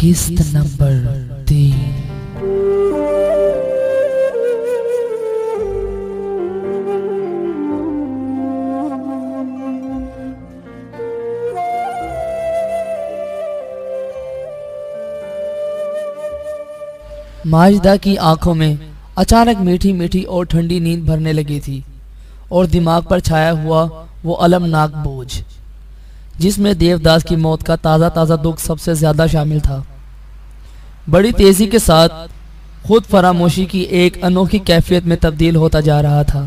قسط نمبر 3۔ ماجدہ کی آنکھوں میں اچانک میٹھی میٹھی اور ٹھنڈی نیند بھرنے لگی تھی، اور دماغ پر چھایا ہوا وہ المناک بوجھ جس میں دیوداس کی موت کا تازہ تازہ دکھ سب سے زیادہ شامل تھا، بڑی تیزی کے ساتھ خود فراموشی کی ایک انوکھی کیفیت میں تبدیل ہوتا جا رہا تھا۔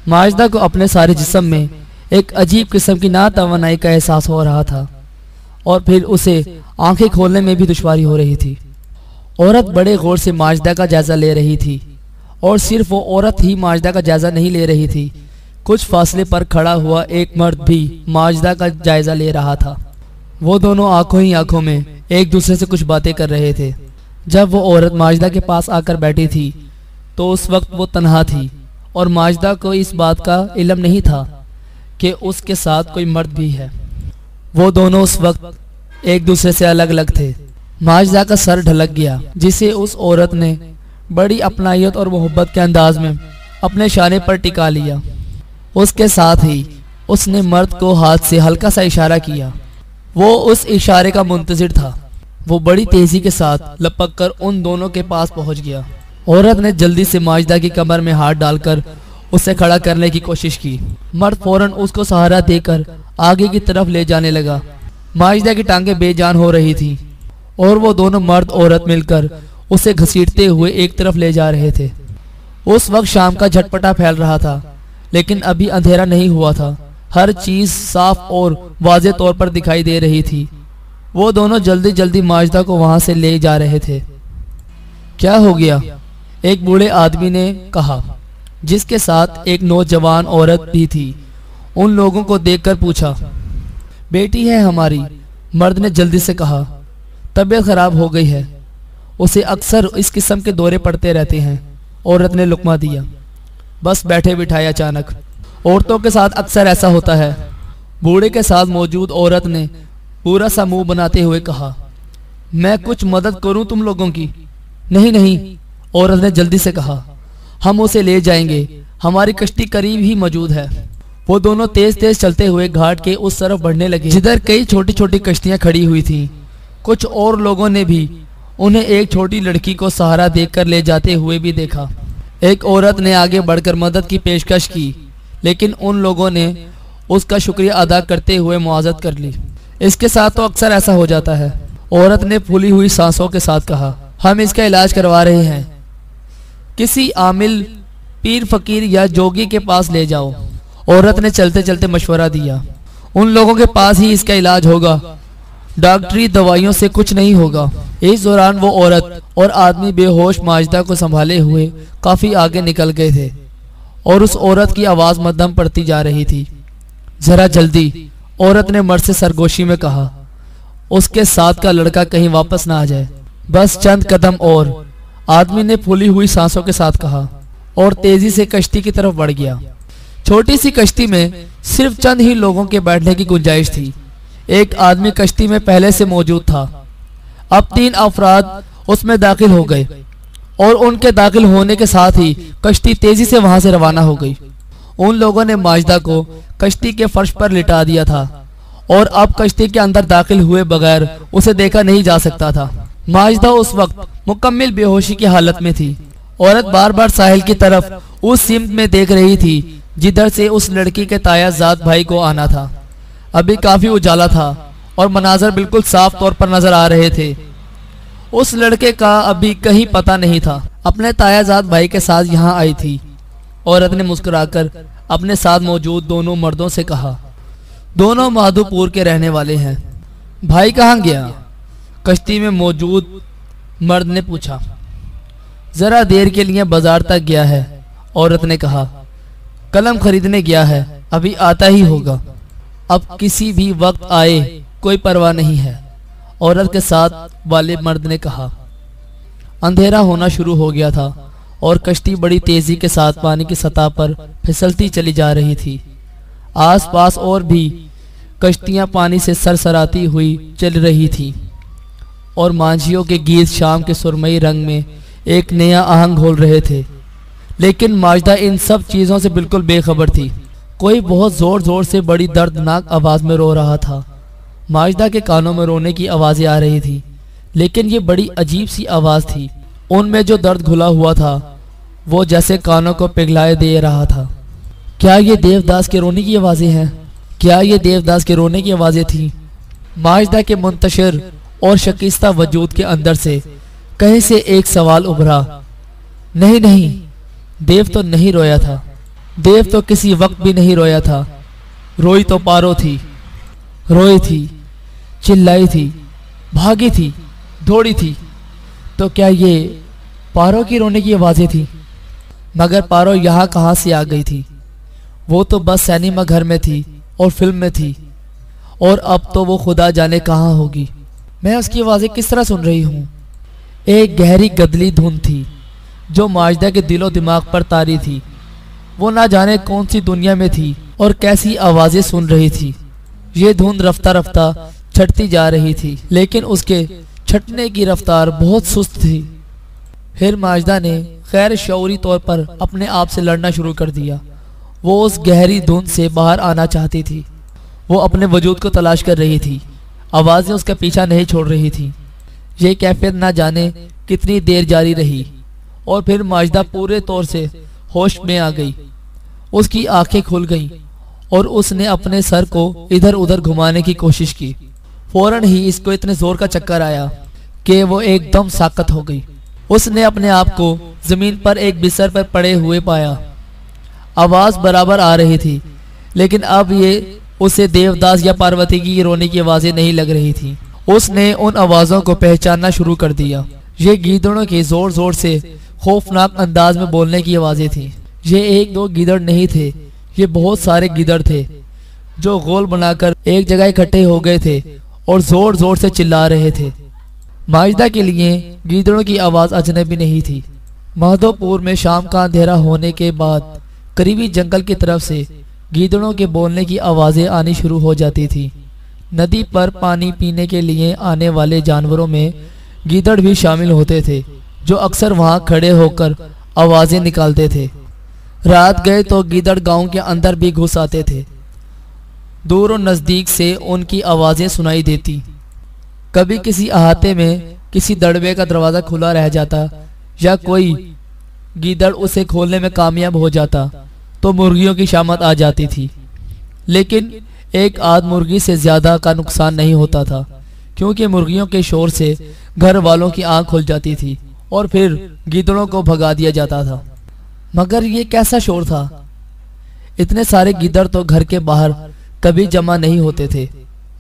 ماجدہ کو اپنے سارے جسم میں ایک عجیب قسم کی ناتوانائی کا احساس ہو رہا تھا، اور پھر اسے آنکھیں کھولنے میں بھی دشواری ہو رہی تھی۔ عورت بڑے غور سے ماجدہ کا جائزہ لے رہی تھی، اور صرف وہ عورت ہی ماجدہ کا جائزہ نہیں لے رہی تھی، کچھ فاصلے پر کھڑا ہوا ایک مرد بھی ماجدہ کا جائزہ لے رہا تھا۔ وہ دونوں آنکھوں ہی آنکھوں میں ایک دوسرے سے کچھ باتیں کر رہے تھے۔ جب وہ عورت ماجدہ کے پاس آ کر بیٹھی تھی تو اس وقت وہ تنہا تھی، اور ماجدہ کو اس بات کا علم نہیں تھا کہ اس کے ساتھ کوئی مرد بھی ہے۔ وہ دونوں اس وقت ایک دوسرے سے الگ الگ تھے۔ ماجدہ کا سر ڈھلک گیا، جسے اس عورت نے بڑی اپنائیت اور محبت کے انداز میں اپنے شانے پر ٹکا لیا۔ اس کے ساتھ ہی اس نے مرد کو ہاتھ سے ہلکا سا اشارہ کیا۔ وہ اس اشارے کا منتظر تھا۔ وہ بڑی تیزی کے ساتھ لپک کر ان دونوں کے پاس پہنچ گیا۔ عورت نے جلدی سے ماجدہ کی کمر میں ہاتھ ڈال کر اسے کھڑا کرنے کی کوشش کی۔ مرد فوراً اس کو سہارا دے کر آگے کی طرف لے جانے لگا۔ ماجدہ کی ٹانگیں بے جان ہو رہی تھی، اور وہ دونوں مرد عورت مل کر اسے گھسیٹتے ہوئے ایک طرف لے جا رہے تھے۔ اس وقت شام کا جھٹپٹا پھیل رہا تھا، لیکن ابھی اندھیرا نہیں ہوا تھا۔ ہر چیز صاف اور واضح طور پر دکھائی دے رہی تھی۔ وہ دونوں جلدی جلدی ماجدہ کو وہاں سے لے جا رہے تھے۔ کیا ہو گیا؟ ایک بوڑھے آدمی نے کہا، جس کے ساتھ ایک نوجوان عورت بھی تھی۔ ان لوگوں کو دیکھ کر پوچھا۔ بیٹی ہے ہماری، مرد نے جلدی سے کہا۔ طبیعت خراب ہو گئی ہے، اسے اکثر اس قسم کے دورے پڑتے رہتے ہیں، عورت نے لقمہ دیا۔ بس بیٹھے بٹھائے اچانک عورتوں کے ساتھ اکثر ایسا ہوتا ہے، بوڑھے کے ساتھ موجود عورت نے پورا سا منہ بناتے ہوئے کہا۔ میں کچھ مدد کروں تم لوگوں کی؟ نہیں نہیں، عورت نے جلدی سے کہا، ہم اسے لے جائیں گے، ہماری کشتی قریب ہی موجود ہے۔ وہ دونوں تیز تیز چلتے ہوئے گھاٹ کے اس طرف بڑھنے لگے جدھر کئی چھوٹی چھوٹی کشتیاں کھڑی ہوئی تھیں۔ کچھ اور لوگوں نے بھی انہیں ایک چھوٹی لڑکی کو سہارا دے کر لے جاتے ہوئے بھی دیکھا۔ ایک عورت نے آگے بڑھ کر مدد کی پیشکش کی، لیکن ان لوگوں نے اس کا شکریہ ادا کرتے ہوئے معاذت کر لی۔ اس کے ساتھ تو اکثر ایسا ہو جاتا ہے، عورت نے پھولی ہوئی سانسوں کے ساتھ کہا۔ ہم اس کا علاج کروا رہے ہیں، کسی عامل پیر فقیر یا جوگی کے پاس لے جاؤ، عورت نے چلتے چلتے مشورہ دیا۔ ان لوگوں کے پاس ہی اس کا علاج ہوگا، ڈاکٹری دوائیوں سے کچھ نہیں ہوگا۔ اس دوران وہ عورت اور آدمی بے ہوش ماجدہ کو سنبھالے ہوئے کافی آگے نکل گئے تھے، اور اس عورت کی آواز مدھم پڑتی جا رہی تھی۔ ذرا جلدی، عورت نے مرد سے سرگوشی میں کہا، اس کے ساتھ کا لڑکا کہیں واپس نہ آ جائے۔ بس چند قدم اور، آدمی نے پھولی ہوئی سانسوں کے ساتھ کہا، اور تیزی سے کشتی کی طرف بڑھ گیا۔ چھوٹی سی کشتی میں صرف چند ہی لوگوں کے بیٹھنے کی گنجائش تھی۔ ایک آدمی کشتی میں پہلے سے موجود تھا۔ اب 3 افراد اس میں داخل ہو گئے، اور ان کے داخل ہونے کے ساتھ ہی کشتی تیزی سے وہاں سے روانہ ہو گئی۔ ان لوگوں نے ماجدہ کو کشتی کے فرش پر لٹا دیا تھا، اور اب کشتی کے اندر داخل ہوئے بغیر اسے دیکھا نہیں جا سکتا تھا۔ ماجدہ اس وقت مکمل بے ہوشی کی حالت میں تھی۔ عورت بار بار ساحل کی طرف اس سمت میں دیکھ رہی تھی جدھر سے اس لڑکی کے تایا زاد بھائی کو آنا تھا۔ ابھی کافی اجالا تھا، اور مناظر بالکل صاف طور پر نظر آ رہے تھے۔ اس لڑکے کا ابھی کہیں پتہ نہیں تھا۔ اپنے تایا زاد بھائی کے ساتھ یہاں آئی تھی، عورت نے مسکرا کر اپنے ساتھ موجود دونوں مردوں سے کہا۔ دونوں مادھو پور کے رہنے والے ہیں۔ بھائی کہاں گیا؟ کشتی میں موجود مرد نے پوچھا۔ ذرا دیر کے لیے بازار تک گیا ہے، عورت نے کہا۔ قلم خریدنے گیا ہے، ابھی آتا ہی ہوگا۔ اب کسی بھی وقت آئے، کوئی پرواہ نہیں ہے، عورت کے ساتھ والے مرد نے کہا۔ اندھیرا ہونا شروع ہو گیا تھا، اور کشتی بڑی تیزی کے ساتھ پانی کی سطح پر پھسلتی چلی جا رہی تھی۔ آس پاس اور بھی کشتیاں پانی سے سرسراتی ہوئی چل رہی تھیں، اور مانجھیوں کے گیت شام کے سرمئی رنگ میں ایک نیا آہنگ گھول رہے تھے، لیکن ماجدہ ان سب چیزوں سے بالکل بے خبر تھی۔ کوئی بہت زور زور سے بڑی دردناک آواز میں رو رہا تھا۔ ماجدہ کے کانوں میں رونے کی آوازیں آ رہی تھی، لیکن یہ بڑی عجیب سی آواز تھی۔ ان میں جو درد گھلا ہوا تھا وہ جیسے کانوں کو پگھلائے دے رہا تھا۔ کیا یہ دیوداس کے رونے کی آوازیں ہیں؟ کیا یہ دیوداس کے رونے کی آوازیں تھیں؟ ماجدہ کے منتشر اور شکستہ وجود کے اندر سے کہیں سے ایک سوال ابھرا۔ نہیں نہیں، دیو تو نہیں رویا تھا، دیو تو کسی وقت بھی نہیں رویا تھا۔ روئی تو پارو تھی، روئی تھی، چلائی تھی، بھاگی تھی، دوڑی تھی۔ تو کیا یہ پارو کی رونے کی آوازیں تھیں؟ مگر پارو یہاں کہاں سے آ گئی تھی؟ وہ تو بس سینما گھر میں تھی اور فلم میں تھی، اور اب تو وہ خدا جانے کہاں ہوگی۔ میں اس کی آوازیں کس طرح سن رہی ہوں؟ ایک گہری گدلی دھن تھی جو ماجدہ کے دل و دماغ پر طاری تھی۔ وہ نہ جانے کون سی دنیا میں تھی اور کیسی آوازیں سن رہی تھی۔ یہ دھن رفتہ رفتہ چھٹتی جا رہی تھی، لیکن اس کے چھٹنے کی رفتار بہت سست تھی۔ پھر ماجدہ نے غیر شعوری طور پر اپنے آپ سے لڑنا شروع کر دیا۔ وہ اس گہری دھن سے باہر آنا چاہتی تھی۔ وہ اپنے وجود کو تلاش کر رہی تھی۔ آوازیں اس کا پیچھا نہیں چھوڑ رہی تھی۔ یہ کیفیت نہ جانے کتنی دیر جاری رہی، اور پھر ماجدہ پورے طور سے ہوش میں آ گئی۔ اس کی آنکھیں کھل گئیں اور اس نے اپنے سر کو ادھر ادھر گھمانے کی کوشش کی۔ فوراً ہی اس کو اتنے زور کا چکر آیا کہ وہ ایک دم ساکت ہو گئی۔ اس نے اپنے آپ کو زمین پر ایک بستر پر پڑے ہوئے پایا۔ آواز برابر آ رہی تھی، لیکن اب یہ اسے دیوداس یا پاروتی کی رونے کی آوازیں نہیں لگ رہی تھی۔ اس نے ان آوازوں کو پہچاننا شروع کر دیا۔ یہ گیدڑوں کے زور زور سے خوفناک انداز میں بولنے کی آوازیں تھیں۔ یہ ایک دو گیدڑ نہیں تھے، یہ بہت سارے گیدڑ تھے جو غول بنا کر ایک جگہ اکٹھے ہو گئے تھے اور زور زور سے چلا رہے تھے۔ ماجدہ کے لیے گیدڑوں کی آواز اجنبی نہیں تھی۔ مادھو پور میں شام کا اندھیرا ہونے کے بعد قریبی جنگل کی طرف سے گیدڑوں کے بولنے کی آوازیں آنی شروع ہو جاتی تھی۔ ندی پر پانی پینے کے لیے آنے والے جانوروں میں گیدڑ بھی شامل ہوتے تھے، جو اکثر وہاں کھڑے ہو کر آوازیں نکالتے تھے۔ رات گئے تو گیدڑ گاؤں کے اندر بھی گھس آتے تھے۔ دور و نزدیک سے ان کی آوازیں سنائی دیتی۔ کبھی کسی احاطے میں کسی دڑبے کا دروازہ کھلا رہ جاتا یا کوئی گیدڑ اسے کھولنے میں کامیاب ہو جاتا تو مرغیوں کی شامت آ جاتی تھی، لیکن ایک آدھ مرغی سے زیادہ کا نقصان نہیں ہوتا تھا، کیونکہ مرغیوں کے شور سے گھر والوں کی آنکھ کھل جاتی تھی اور پھر گیدڑوں کو بھگا دیا جاتا تھا۔ مگر یہ کیسا شور تھا؟ اتنے سارے گیدڑ تو گھر کے باہر کبھی جمع نہیں ہوتے تھے۔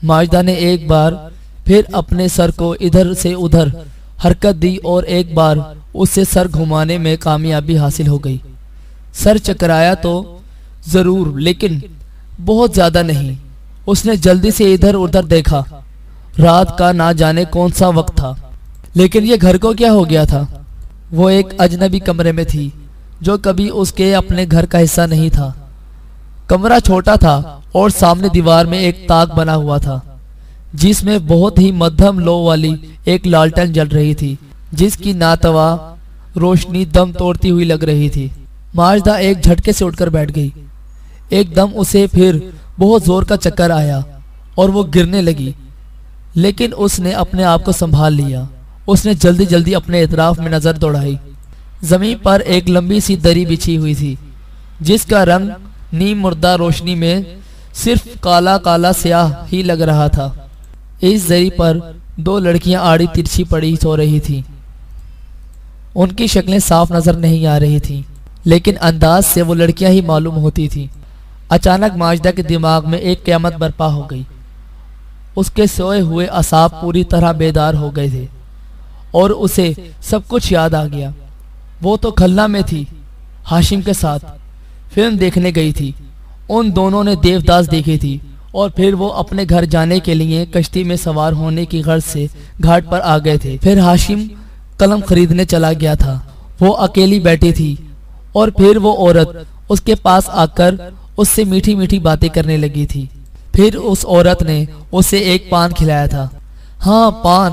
ماجدہ نے ایک بار پھر اپنے سر کو ادھر سے ادھر حرکت دی اور ایک بار اس سے سر گھمانے میں کامیابی حاصل ہو گئی۔ سر چکرایا تو ضرور، لیکن بہت زیادہ نہیں۔ اس نے جلدی سے ادھر ادھر دیکھا۔ رات کا نہ جانے کون سا وقت تھا، لیکن یہ گھر کو کیا ہو گیا تھا؟ وہ ایک اجنبی کمرے میں تھی جو کبھی اس کے اپنے گھر کا حصہ نہیں تھا۔ کمرہ چھوٹا تھا اور سامنے دیوار میں ایک تاک بنا ہوا تھا جس میں بہت ہی مدھم لو والی ایک لالٹن جل رہی تھی، جس کی ناتوا روشنی دم توڑتی ہوئی لگ رہی تھی۔ ماجدہ ایک جھٹکے سے اٹھ کر بیٹھ گئی۔ ایک دم اسے پھر بہت زور کا چکر آیا اور وہ گرنے لگی، لیکن اس نے اپنے آپ کو سنبھال لیا۔ اس نے جلدی جلدی اپنے اطراف میں نظر دوڑائی۔ زمین پر ایک لمبی سی دری بچھی ہوئی تھی جس کا رنگ نیم مردہ روشنی میں صرف کالا کالا سیاہ ہی لگ رہا تھا۔ اس دری پر دو لڑکیاں آڑی ترچھی پڑی سو رہی تھیں۔ ان کی شکلیں صاف نظر نہیں آ رہی تھیں، لیکن انداز سے وہ لڑکیاں ہی معلوم ہوتی تھیں۔ اچانک ماجدہ کے دماغ میں ایک قیامت برپا ہو گئی۔ اس کے سوئے ہوئے اعصاب پوری طرح بیدار ہو گئے تھے اور اسے سب کچھ یاد آ گیا۔ وہ تو کھلنا میں تھی، ہاشم کے ساتھ فلم دیکھنے گئی تھی۔ ان دونوں نے دیوداس دیکھی تھی اور پھر وہ اپنے گھر جانے کے لیے کشتی میں سوار ہونے کی غرض سے گھاٹ پر آ گئے تھے۔ پھر ہاشم قلم خریدنے چلا گیا تھا۔ وہ اکیلی بیٹھی تھی اور پھر وہ عورت اس کے پاس آ کر اس سے میٹھی میٹھی باتیں کرنے لگی تھی۔ پھر اس عورت نے اسے ایک پان کھلایا تھا۔ ہاں، پان،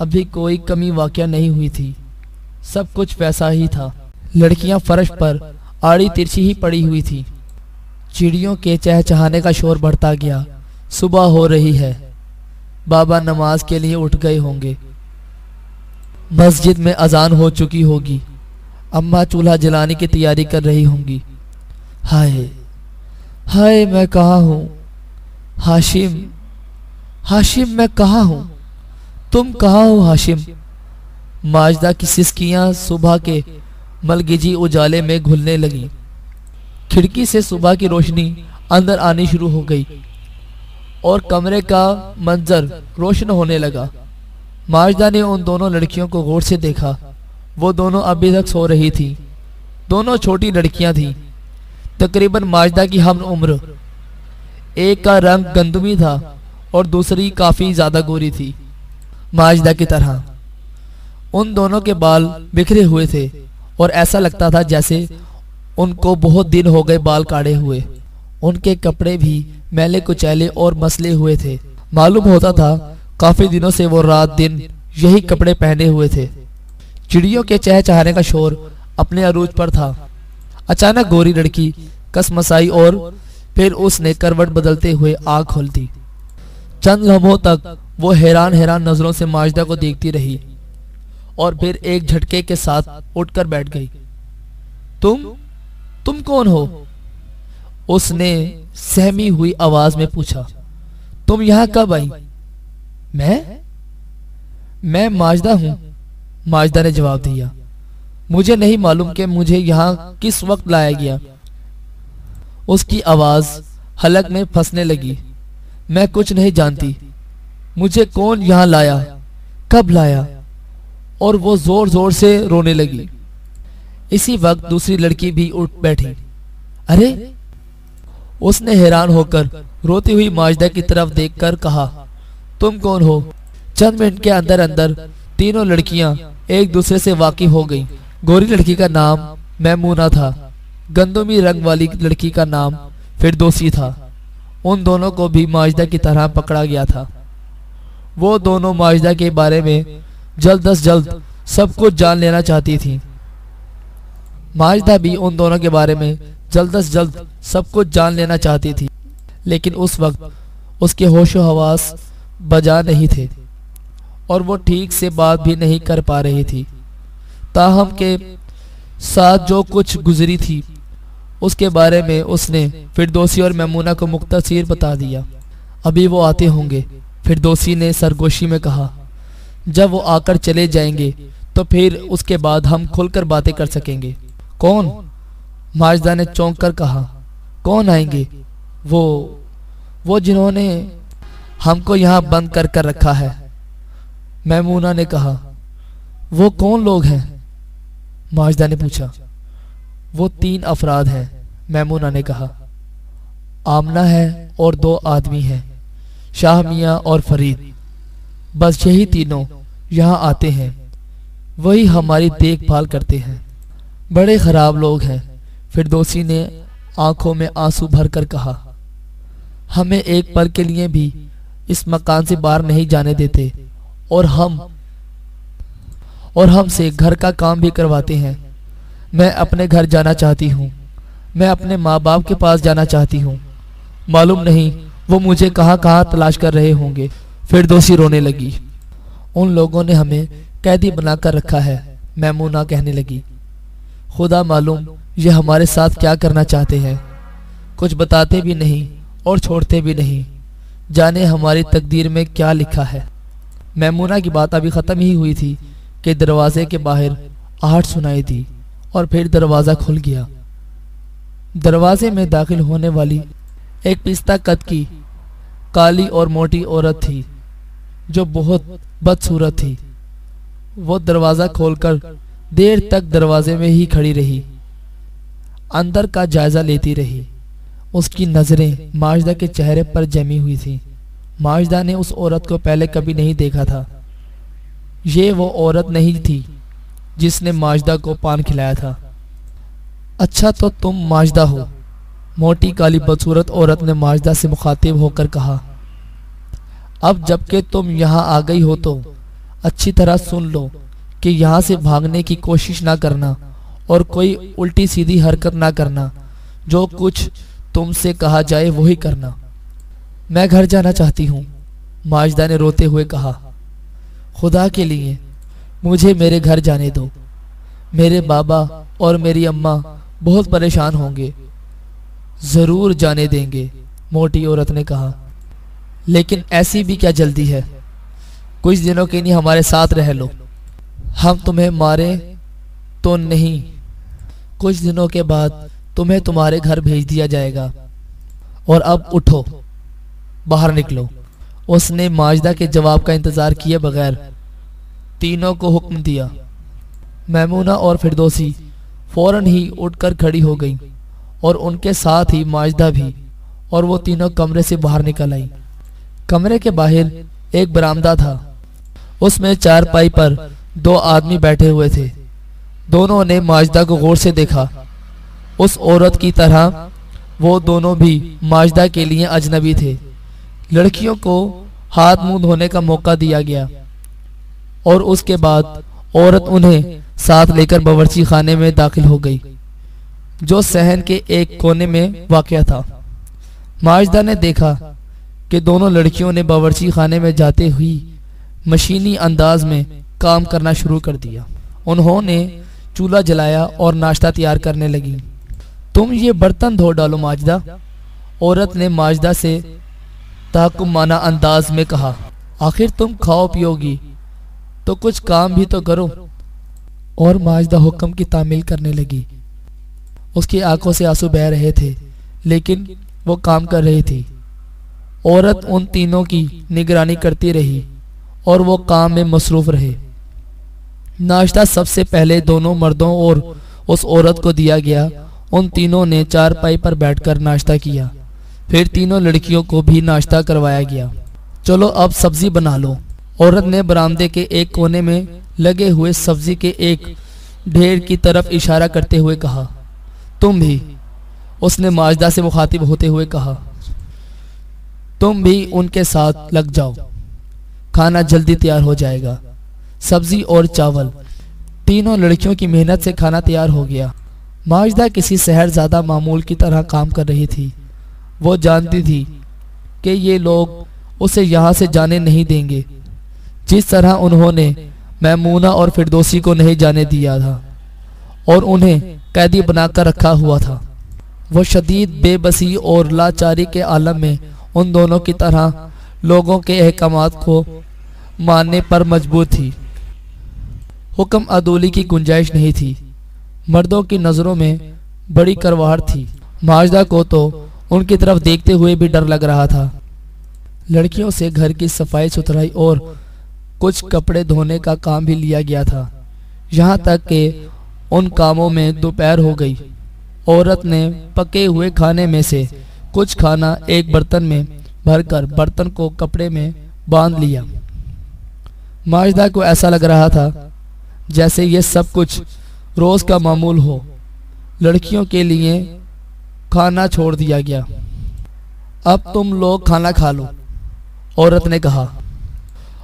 ابھی کوئی کمی واقع نہیں ہوئی تھی، سب کچھ ویسا ہی تھا۔ لڑکیاں فرش پر آڑی ترچھی ہی پڑی ہوئی تھی۔ چڑیوں کے چہچہانے کا شور بڑھتا گیا۔ صبح ہو رہی ہے، بابا نماز کے لیے اٹھ گئے ہوں گے، مسجد میں اذان ہو چکی ہوگی، اماں چولہا جلانے کی تیاری کر رہی ہوں گی۔ ہائے ہائے، میں کہاں ہوں؟ ہاشم، ہاشم، میں کہاں ہوں؟ تم کہاں ہو ہاشم؟ ماجدہ کی سسکیاں صبح کے ملگجی اجالے میں گھلنے لگیں۔ کھڑکی سے صبح کی روشنی اندر آنی شروع ہو گئی اور کمرے کا منظر روشن ہونے لگا۔ ماجدہ نے ان دونوں لڑکیوں کو غور سے دیکھا۔ وہ دونوں ابھی تک سو رہی تھی۔ دونوں چھوٹی لڑکیاں تھیں، تقریباً ماجدہ کی ہم عمر۔ ایک کا رنگ گندمی تھا اور دوسری کافی زیادہ گوری تھی، ماجدہ کی طرح۔ ان دونوں کے بال بکھرے ہوئے تھے اور ایسا لگتا تھا جیسے ان کو بہت دن ہو گئے بال کاڑے ہوئے۔ ان کے کپڑے بھی میلے کچیلے اور مسلے ہوئے تھے۔ معلوم ہوتا تھا کافی دنوں سے وہ رات دن یہی کپڑے پہنے ہوئے تھے۔ چڑیوں کے چہچہانے کا شور اپنے عروج پر تھا۔ اچانک گوری لڑکی کسمسائی اور پھر اس نے کروٹ بدلتے ہوئے آنکھ کھول دی۔ چند لمحوں تک وہ حیران نظروں سے ماجدہ کو دیکھتی رہی اور پھر ایک جھٹکے کے ساتھ اٹھ کر بیٹھ گئی۔ تم کون ہو؟ اس نے سہمی ہوئی آواز میں پوچھا۔ تم یہاں کب آئی؟ میں ماجدہ ہوں، ماجدہ نے جواب دیا۔ مجھے نہیں معلوم کہ مجھے یہاں کس وقت لایا گیا۔ اس کی آواز حلق میں پھنسنے لگی۔ میں کچھ نہیں جانتی، مجھے کون یہاں لایا، کب لایا؟ اور وہ زور زور سے رونے لگی۔ اسی وقت دوسری لڑکی بھی اٹھ بیٹھی۔ ارے، اس نے حیران ہو کر روتی ہوئی ماجدہ کی طرف دیکھ کر کہا، تم کون ہو؟ چند منٹ کے اندر اندر تینوں لڑکیاں ایک دوسرے سے واقف ہو گئیں۔ گوری لڑکی کا نام میمونہ تھا، گندمی رنگ والی لڑکی کا نام فردوسی تھا۔ ان دونوں کو بھی ماجدہ کی طرح پکڑا گیا تھا۔ وہ دونوں ماجدہ کے بارے میں جلد از جلد سب کچھ جان لینا چاہتی تھیں۔ ماجدہ بھی ان دونوں کے بارے میں جلد از جلد سب کچھ جان لینا چاہتی تھی، لیکن اس وقت اس کے ہوش و حواس بجا نہیں تھے اور وہ ٹھیک سے بات بھی نہیں کر پا رہی تھی۔ تاہم کے ساتھ جو کچھ گزری تھی اس کے بارے میں اس نے فردوسی اور میمونہ کو مختصر بتا دیا۔ ابھی وہ آتے ہوں گے، فردوسی نے سرگوشی میں کہا۔ جب وہ آ کر چلے جائیں گے تو پھر اس کے بعد ہم کھل کر باتیں کر سکیں گے۔ کون؟ ماجدہ نے چونک کر کہا۔ کون آئیں گے؟ وہ جنہوں نے ہم کو یہاں بند کر کر رکھا ہے، میمونہ نے کہا۔ وہ کون لوگ ہیں؟ ماجدہ نے پوچھا۔ وہ 3 افراد ہیں، میمونہ نے کہا۔ آمنہ ہے اور 2 آدمی ہیں، شاہ میاں اور فرید۔ بس یہی تینوں یہاں آتے ہیں، وہی ہماری دیکھ بھال کرتے ہیں۔ بڑے خراب لوگ ہیں، فردوسی نے آنکھوں میں آنسو بھر کر کہا۔ ہمیں ایک پل کے لیے بھی اس مکان سے باہر نہیں جانے دیتے اور ہم سے گھر کا کام بھی کرواتے ہیں۔ میں اپنے گھر جانا چاہتی ہوں، میں اپنے ماں باپ کے پاس جانا چاہتی ہوں۔ معلوم نہیں وہ مجھے کہاں کہاں تلاش کر رہے ہوں گے۔ فردوسی رونے لگی۔ ان لوگوں نے ہمیں قیدی بنا کر رکھا ہے، میمونہ کہنے لگی۔ خدا معلوم یہ ہمارے ساتھ کیا کرنا چاہتے ہیں، کچھ بتاتے بھی نہیں اور چھوڑتے بھی نہیں، جانے ہماری تقدیر میں کیا لکھا ہے۔ میمونہ کی بات ابھی ختم ہی ہوئی تھی کہ دروازے کے باہر آہٹ سنائی دی اور پھر دروازہ کھل گیا۔ دروازے میں داخل ہونے والی ایک پستہ قد کی کالی اور موٹی عورت تھی جو بہت بدصورت تھی۔ وہ دروازہ کھول کر دیر تک دروازے میں ہی کھڑی رہی، اندر کا جائزہ لیتی رہی۔ اس کی نظریں ماجدہ کے چہرے پر جمی ہوئی تھیں۔ ماجدہ نے اس عورت کو پہلے کبھی نہیں دیکھا تھا۔ یہ وہ عورت نہیں تھی جس نے ماجدہ کو پان کھلایا تھا۔ اچھا تو تم ماجدہ ہو، موٹی کالی بدصورت عورت نے ماجدہ سے مخاطب ہو کر کہا۔ اب جب کہ تم یہاں آ گئی ہو تو اچھی طرح سن لو کہ یہاں سے بھاگنے کی کوشش نہ کرنا اور کوئی الٹی سیدھی حرکت نہ کرنا، جو کچھ تم سے کہا جائے وہی کرنا۔ میں گھر جانا چاہتی ہوں، ماجدہ نے روتے ہوئے کہا۔ خدا کے لیے مجھے میرے گھر جانے دو، میرے بابا اور میری اماں بہت پریشان ہوں گے۔ ضرور جانے دیں گے، موٹی عورت نے کہا، لیکن ایسی بھی کیا جلدی ہے؟ کچھ دنوں کے لیے ہمارے ساتھ رہ لو، ہم تمہیں مارے تو نہیں، کچھ دنوں کے بعد تمہیں تمہارے گھر بھیج دیا جائے گا۔ اور اب اٹھو، باہر نکلو۔ اس نے ماجدہ کے جواب کا انتظار کیے بغیر تینوں کو حکم دیا۔ میمونہ اور فردوسی فوراً ہی اٹھ کر کھڑی ہو گئیں اور ان کے ساتھ ہی ماجدہ بھی، اور وہ تینوں کمرے سے باہر نکل آئیں۔ کمرے کے باہر ایک برآمدہ تھا، اس میں چارپائی پر دو آدمی بیٹھے ہوئے تھے۔ دونوں نے ماجدہ کو غور سے دیکھا۔ اس عورت کی طرح وہ دونوں بھی ماجدہ کے لیے اجنبی تھے۔ لڑکیوں کو ہاتھ منہ دھونے کا موقع دیا گیا اور اس کے بعد عورت انہیں ساتھ لے کر باورچی خانے میں داخل ہو گئی، جو صحن کے ایک کونے میں واقع تھا۔ ماجدہ نے دیکھا کہ دونوں لڑکیوں نے باورچی خانے میں جاتے ہوئی مشینی انداز میں کام کرنا شروع کر دیا۔ انہوں نے چولہا جلایا اور ناشتہ تیار کرنے لگیں۔ تم یہ برتن دھو ڈالو ماجدہ، عورت نے ماجدہ سے تحکمانہ انداز میں کہا۔ آخر تم کھاؤ پیو گی تو کچھ کام بھی تو کرو۔ اور ماجدہ حکم کی تعمیل کرنے لگی۔ اس کی آنکھوں سے آنسو بہہ رہے تھے، لیکن وہ کام کر رہی تھی۔ عورت ان تینوں کی نگرانی کرتی رہی اور وہ کام میں مصروف رہے۔ ناشتہ سب سے پہلے دونوں مردوں اور اس عورت کو دیا گیا۔ ان تینوں نے چارپائی پر بیٹھ کر ناشتہ کیا، پھر تینوں لڑکیوں کو بھی ناشتہ کروایا گیا۔ چلو اب سبزی بنا لو، عورت نے برآمدے کے ایک کونے میں لگے ہوئے سبزی کے ایک ڈھیر کی طرف اشارہ کرتے ہوئے کہا۔ تم بھی، اس نے ماجدہ سے مخاطب ہوتے ہوئے کہا، تم بھی ان کے ساتھ لگ جاؤ، کھانا جلدی تیار ہو جائے گا۔ سبزی اور چاول، تینوں لڑکیوں کی محنت سے کھانا تیار ہو گیا۔ ماجدہ کسی سحرزادہ معمول کی طرح کام کر رہی تھی۔ وہ جانتی تھی کہ یہ لوگ اسے یہاں سے جانے نہیں دیں گے، جس طرح انہوں نے میمونہ اور فردوسی کو نہیں جانے دیا تھا اور انہیں قیدی بنا کر رکھا ہوا تھا۔ وہ شدید بے بسی اور لاچاری کے عالم میں ان دونوں کی طرح لوگوں کے احکامات کو ماننے پر مجبور تھی۔ حکم عدولی کی گنجائش نہیں تھی۔ مردوں کی نظروں میں بڑی کرواہٹ تھی۔ ماجدہ کو تو ان کی طرف دیکھتے ہوئے بھی ڈر لگ رہا تھا۔ لڑکیوں سے گھر کی صفائی ستھرائی اور کچھ کپڑے دھونے کا کام بھی لیا گیا تھا، یہاں تک کہ ان کاموں میں دوپہر ہو گئی۔ عورت نے پکے ہوئے کھانے میں سے کچھ کھانا ایک برتن میں بھر کر برتن کو کپڑے میں باندھ لیا۔ ماجدہ کو ایسا لگ رہا تھا جیسے یہ سب کچھ روز کا معمول ہو۔ لڑکیوں کے لیے کھانا چھوڑ دیا گیا۔ اب تم لوگ کھانا کھا لو، عورت نے کہا،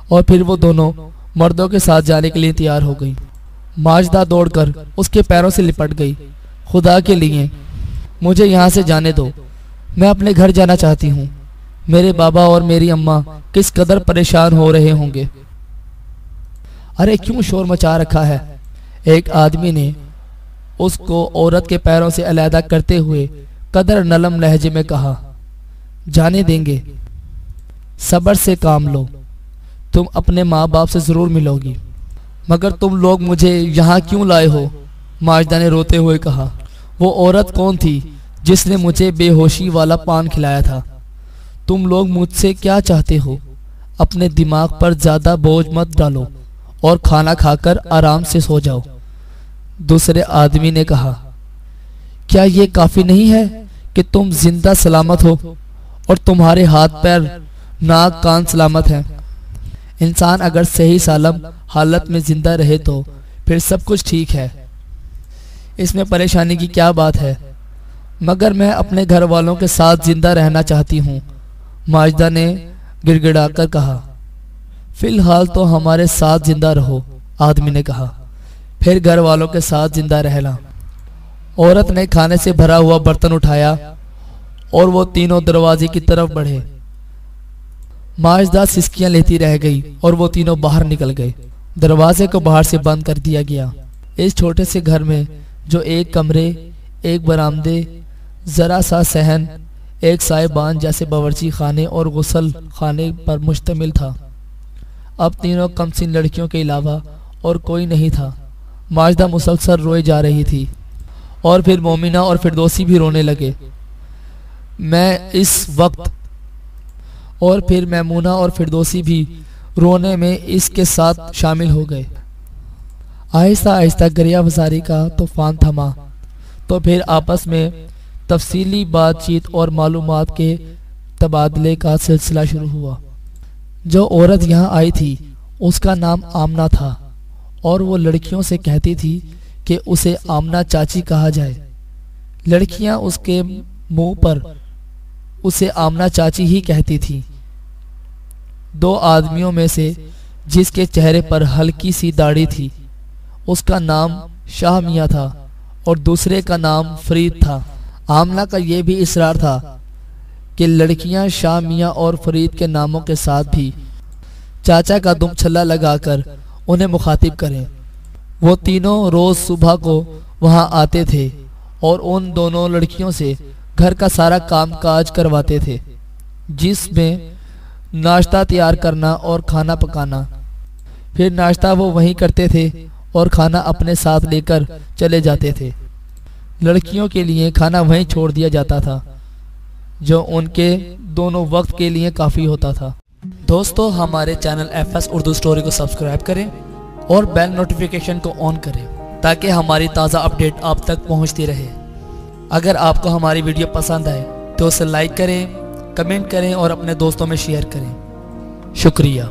اور پھر وہ دونوں مردوں کے ساتھ جانے کے لیے تیار ہو گئی۔ ماجدہ دوڑ کر اس کے پیروں سے لپٹ گئی۔ خدا کے لیے مجھے یہاں سے جانے دو، میں اپنے گھر جانا چاہتی ہوں۔ میرے بابا اور میری اماں کس قدر پریشان ہو رہے ہوں گے۔ ارے کیوں شور مچا رکھا ہے؟ ایک آدمی نے اس کو عورت کے پیروں سے علیحدہ کرتے ہوئے قدر نرم لہجے میں کہا۔ جانے دیں گے، صبر سے کام لو، تم اپنے ماں باپ سے ضرور ملو گی۔ مگر تم لوگ مجھے یہاں کیوں لائے ہو؟ ماجدہ نے روتے ہوئے کہا۔ وہ عورت کون تھی جس نے مجھے بے ہوشی والا پان کھلایا تھا؟ تم لوگ مجھ سے کیا چاہتے ہو؟ اپنے دماغ پر زیادہ بوجھ مت ڈالو اور کھانا کھا کر آرام سے سو جاؤ۔ دوسرے آدمی نے کہا، کیا یہ کافی نہیں ہے کہ تم زندہ سلامت ہو اور تمہارے ہاتھ پیر ناک کان سلامت ہیں؟ انسان اگر صحیح سالم حالت میں زندہ رہے تو پھر سب کچھ ٹھیک ہے، اس میں پریشانی کی کیا بات ہے؟ مگر میں اپنے گھر والوں کے ساتھ زندہ رہنا چاہتی ہوں، ماجدہ نے گڑ گڑا کر کہا۔ فی الحال تو ہمارے ساتھ زندہ رہو، آدمی نے کہا، پھر گھر والوں کے ساتھ زندہ رہنا۔ عورت نے کھانے سے بھرا ہوا برتن اٹھایا اور وہ تینوں دروازے کی طرف بڑھے۔ ماجدہ سسکیاں لیتی رہ گئی اور وہ تینوں باہر نکل گئے۔ دروازے کو باہر سے بند کر دیا گیا۔ اس چھوٹے سے گھر میں جو ایک کمرے، ایک برآمدے، ذرا سا صحن، ایک سائبان جیسے باورچی خانے اور غسل خانے پر مشتمل تھا، اب تینوں کمسن لڑکیوں کے علاوہ اور کوئی نہیں تھا۔ ماجدہ مسلسل روئے جا رہی تھی اور پھر مومنہ اور فردوسی بھی رونے لگے۔ میں اس وقت اور پھر میمونہ اور فردوسی بھی رونے میں اس کے ساتھ شامل ہو گئے۔ آہستہ آہستہ گریہ وزاری کا طوفان تھما تو پھر آپس میں تفصیلی بات چیت اور معلومات کے تبادلے کا سلسلہ شروع ہوا۔ جو عورت یہاں آئی تھی اس کا نام آمنہ تھا اور وہ لڑکیوں سے کہتی تھی کہ اسے آمنہ چاچی کہا جائے۔ لڑکیاں اس کے منہ پر اسے آمنہ چاچی ہی کہتی تھی۔ دو آدمیوں میں سے جس کے چہرے پر ہلکی سی داڑھی تھی اس کا نام شاہ میاں تھا اور دوسرے کا نام فرید تھا۔ آمنہ کا یہ بھی اصرار تھا کہ لڑکیاں شاہ میاں اور فرید کے ناموں کے ساتھ بھی چاچا کا دم چھلا لگا کر انہیں مخاطب کریں۔ وہ تینوں روز صبح کو وہاں آتے تھے اور ان دونوں لڑکیوں سے گھر کا سارا کام کاج کرواتے تھے، جس میں ناشتہ تیار کرنا اور کھانا پکانا۔ پھر ناشتہ وہ وہیں کرتے تھے اور کھانا اپنے ساتھ لے کر چلے جاتے تھے۔ لڑکیوں کے لیے کھانا وہیں چھوڑ دیا جاتا تھا جو ان کے دونوں وقت کے لیے کافی ہوتا تھا۔ دوستو، ہمارے channel F S Urdu story کو سبسکرائب کریں اور بیل نوٹیفیکیشن کو آن کریں تاکہ ہماری تازہ اپڈیٹ آپ تک پہنچتی رہے۔ اگر آپ کو ہماری ویڈیو پسند آئے تو اسے لائک کریں، کمنٹ کریں اور اپنے دوستوں میں شیئر کریں۔ شکریہ۔